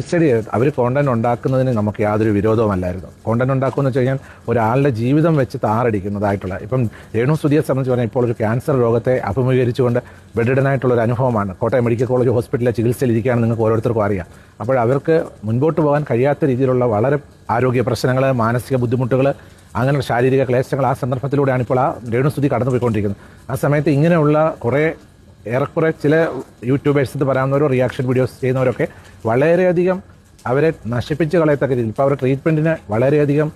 ശരി, അവർ കോണ്ടന്റ് ഉണ്ടാക്കുന്നതിന് നമുക്ക് യാതൊരു വിരോധവുമല്ലായിരുന്നു. കോണ്ടന്റ് ഉണ്ടാക്കുമെന്ന് വെച്ച് കഴിഞ്ഞാൽ ഒരാളുടെ ജീവിതം വെച്ച് താറടിക്കുന്നതായിട്ടുള്ള, ഇപ്പം രേണു സുധിയെ സംബന്ധിച്ച് പറഞ്ഞാൽ ഇപ്പോൾ ഒരു ക്യാൻസർ രോഗത്തെ അഭിമുഖീകരിച്ചുകൊണ്ട് ബെഡഡനായിട്ടുള്ള ഒരു അനുഭവമാണ്. കോട്ടയം മെഡിക്കൽ കോളേജ് ഹോസ്പിറ്റലിലെ ചികിത്സയിലിരിക്കുകയാണ്, നിങ്ങൾക്ക് ഓരോരുത്തർക്കും അറിയാം. അപ്പോൾ അവർക്ക് മുൻപോട്ട് പോകാൻ കഴിയാത്ത രീതിയിലുള്ള വളരെ ആരോഗ്യ പ്രശ്നങ്ങൾ, മാനസിക ബുദ്ധിമുട്ടുകൾ, അങ്ങനെ ശാരീരിക ക്ലേശങ്ങൾ ആ സന്ദർഭത്തിലൂടെയാണ് ഇപ്പോൾ ആ രേണു സുധി കടന്നുപോയിക്കൊണ്ടിരിക്കുന്നത്. ആ സമയത്ത് ഇങ്ങനെയുള്ള ഏറെക്കുറെ ചില യൂട്യൂബേഴ്സ് എന്ന് പറയാവുന്നവരോ റിയാക്ഷൻ വീഡിയോസ് ചെയ്യുന്നവരൊക്കെ വളരെയധികം അവരെ നശിപ്പിച്ച് കളയത്തക്ക രീതിയിൽ ഇപ്പോൾ അവരുടെ ട്രീറ്റ്മെൻറ്റിന് വളരെയധികം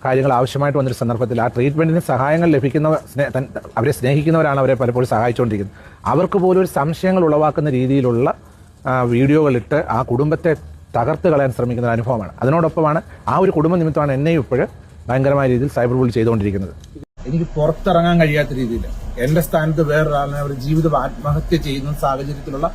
കാര്യങ്ങൾ ആവശ്യമായിട്ട് വന്നൊരു സന്ദർഭത്തിൽ ആ ട്രീറ്റ്മെൻറ്റിന് സഹായങ്ങൾ അവരെ സ്നേഹിക്കുന്നവരാണ് അവരെ പലപ്പോഴും സഹായിച്ചുകൊണ്ടിരിക്കുന്നത്. അവർക്ക് പോലും ഒരു സംശയങ്ങൾ ഉളവാക്കുന്ന രീതിയിലുള്ള വീഡിയോകളിട്ട് ആ കുടുംബത്തെ തകർത്ത് കളയാൻ ശ്രമിക്കുന്ന ഒരു അനുഭവമാണ്. അതിനോടൊപ്പമാണ് ആ ഒരു കുടുംബ നിമിത്തമാണ് എന്നെയും ഇപ്പോഴും ഭയങ്കരമായ രീതിയിൽ സൈബർ ബുള്ളി ചെയ്തുകൊണ്ടിരിക്കുന്നത്. എനിക്ക് പുറത്തിറങ്ങാൻ കഴിയാത്ത രീതിയിൽ എന്റെ സ്ഥാനത്ത് വേറൊരാളിനെ അവർ ജീവിതം ആത്മഹത്യ ചെയ്യുന്ന സാഹചര്യത്തിലുള്ള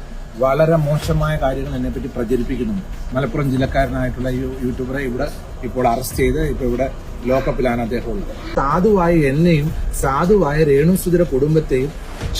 വളരെ മോശമായ കാര്യങ്ങൾ എന്നെപ്പറ്റി പ്രചരിപ്പിക്കുന്നുണ്ട്. മലപ്പുറം ജില്ലക്കാരനായിട്ടുള്ള യൂട്യൂബറെ ഇവിടെ ഇപ്പോൾ അറസ്റ്റ് ചെയ്ത് ഇപ്പോൾ ഇവിടെ ലോക്കപ്പിലാണ് അദ്ദേഹം ഉള്ളത്. സാധുവായ എന്നെയും സാധുവായ രേണു സുധിയുടെ കുടുംബത്തെയും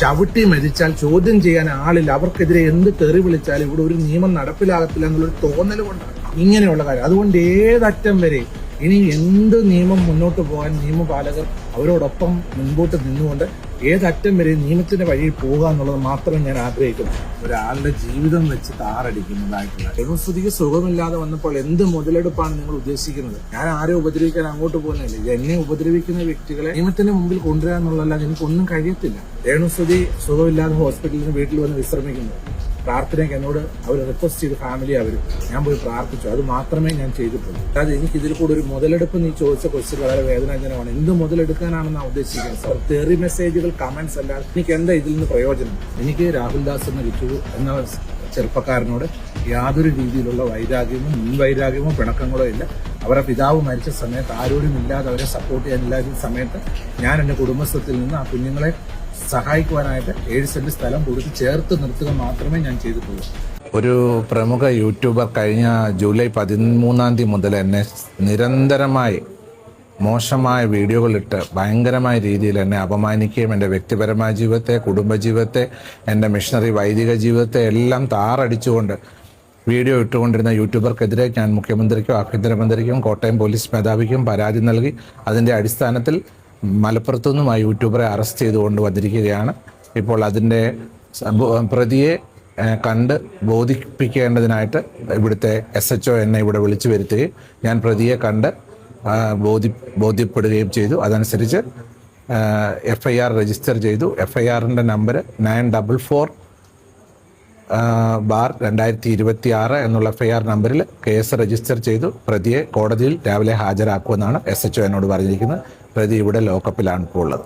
ചവിട്ടി മരിച്ചാൽ ചോദ്യം ചെയ്യാൻ ആളില്ല, അവർക്കെതിരെ എന്ത് തെറി വിളിച്ചാലും ഇവിടെ ഒരു നിയമം നടപ്പിലാകത്തില്ല എന്നുള്ളൊരു തോന്നൽ കൊണ്ടാണ് ഇങ്ങനെയുള്ള കാര്യം. അതുകൊണ്ട് ഏതറ്റം വരെ ഇനി എന്ത് നിയമം മുന്നോട്ട് പോകാൻ നിയമപാലകർ അവരോടൊപ്പം മുൻപോട്ട് നിന്നുകൊണ്ട് ഏതറ്റം വരെ നിയമത്തിന്റെ വഴിയിൽ പോകുക എന്നുള്ളത് മാത്രമേ ഞാൻ ആഗ്രഹിക്കുന്നു. ഒരാളുടെ ജീവിതം വെച്ച് താറടിക്കുന്നതായിട്ടുള്ള രേണു സുധിക്ക് സുഖമില്ലാതെ വന്നപ്പോൾ എന്ത് മുതലെടുപ്പാണ് നിങ്ങൾ ഉദ്ദേശിക്കുന്നത്? ഞാൻ ആരെ ഉപദ്രവിക്കാൻ അങ്ങോട്ട് പോകുന്നില്ല. എന്നെ ഉപദ്രവിക്കുന്ന വ്യക്തികളെ നിയമത്തിന് മുമ്പിൽ കൊണ്ടുവരിക എന്നുള്ളതല്ലാതെ എനിക്കൊന്നും കഴിയത്തില്ല. രേണു സുധി സുഖമില്ലാതെ ഹോസ്പിറ്റലിൽ നിന്ന് വീട്ടിൽ വന്ന് വിശ്രമിക്കുന്നു. പ്രാർത്ഥനയ്ക്ക് എന്നോട് അവർ റിക്വസ്റ്റ് ചെയ്ത് ഫാമിലി ഞാൻ പോയി പ്രാർത്ഥിച്ചു. അത് മാത്രമേ ഞാൻ ചെയ്തിട്ടുള്ളൂ. അതായത് എനിക്ക് ഇതിൽ കൂടെ ഒരു മുതലെടുപ്പ് നീ ചോദിച്ച ക്വസ്റ്റ്യൻ വളരെ വേദനാജനകമാണ്. എന്ത് മുതലെടുക്കാനാണെന്നാണ് ഉദ്ദേശിക്കുന്നത്? തെറി മെസ്സേജുകൾ, കമന്റ്സ് അല്ലാതെ എനിക്ക് എന്താ ഇതിൽ നിന്ന് പ്രയോജനം? എനിക്ക് രാഹുൽ ദാസ് എന്ന ചെറുപ്പക്കാരനോട് യാതൊരു രീതിയിലുള്ള വൈരാഗ്യമോ മുൻവൈരാഗ്യമോ പിണക്കങ്ങളോ ഇല്ല. അവരുടെ പിതാവ് മരിച്ച സമയത്ത് ആരോടും ഇല്ലാതെ അവരെ സപ്പോർട്ട് ചെയ്യാനില്ലാത്ത സമയത്ത് ഞാൻ എന്റെ കുടുംബസ്ഥത്തിൽ നിന്ന് ആ കുഞ്ഞുങ്ങളെ സഹായിക്കുവാനായിട്ട് 7 സെന്റ് സ്ഥലം കൊടുത്ത് ചേർത്ത് നിർത്തുക മാത്രമേ ഞാൻ ചെയ്തിട്ടുള്ളൂ. ഒരു പ്രമുഖ യൂട്യൂബർ കഴിഞ്ഞ ജൂലൈ 13 മുതൽ എന്നെ നിരന്തരമായി മോശമായ വീഡിയോകളിട്ട് ഭയങ്കരമായ രീതിയിൽ എന്നെ അപമാനിക്കുകയും എൻ്റെ വ്യക്തിപരമായ ജീവിതത്തെ, കുടുംബജീവിതത്തെ, എൻ്റെ മിഷണറി വൈദിക ജീവിതത്തെ എല്ലാം താറടിച്ചുകൊണ്ട് വീഡിയോ ഇട്ടുകൊണ്ടിരുന്ന യൂട്യൂബർക്കെതിരെ ഞാൻ മുഖ്യമന്ത്രിക്കും ആഭ്യന്തരമന്ത്രിക്കും കോട്ടയം പോലീസ് മേധാവിക്കും പരാതി നൽകി. അതിൻ്റെ അടിസ്ഥാനത്തിൽ മലപ്പുറത്തുനിന്നും ആ യൂട്യൂബറെ അറസ്റ്റ് ചെയ്തുകൊണ്ട് വന്നിരിക്കുകയാണ്. ഇപ്പോൾ അതിൻ്റെ പ്രതിയെ കണ്ട് ബോധിപ്പിക്കേണ്ടതിനായിട്ട് ഇവിടുത്തെ SHO എന്നെ ഇവിടെ വിളിച്ചു വരുത്തുകയും ഞാൻ പ്രതിയെ കണ്ട് ബോധ്യപ്പെടുകയും ചെയ്തു. അതനുസരിച്ച് FIR രജിസ്റ്റർ ചെയ്തു. FIRന്റെ നമ്പർ 944/2026 എന്നുള്ള FIR നമ്പറിൽ കേസ് രജിസ്റ്റർ ചെയ്തു. പ്രതിയെ കോടതിയിൽ രാവിലെ ഹാജരാക്കുമെന്നാണ് SHO എന്നോട് പറഞ്ഞിരിക്കുന്നത്. പ്രതി ഇവിടെ ലോക്കപ്പിലാണ് ഇപ്പോൾ ഉള്ളത്.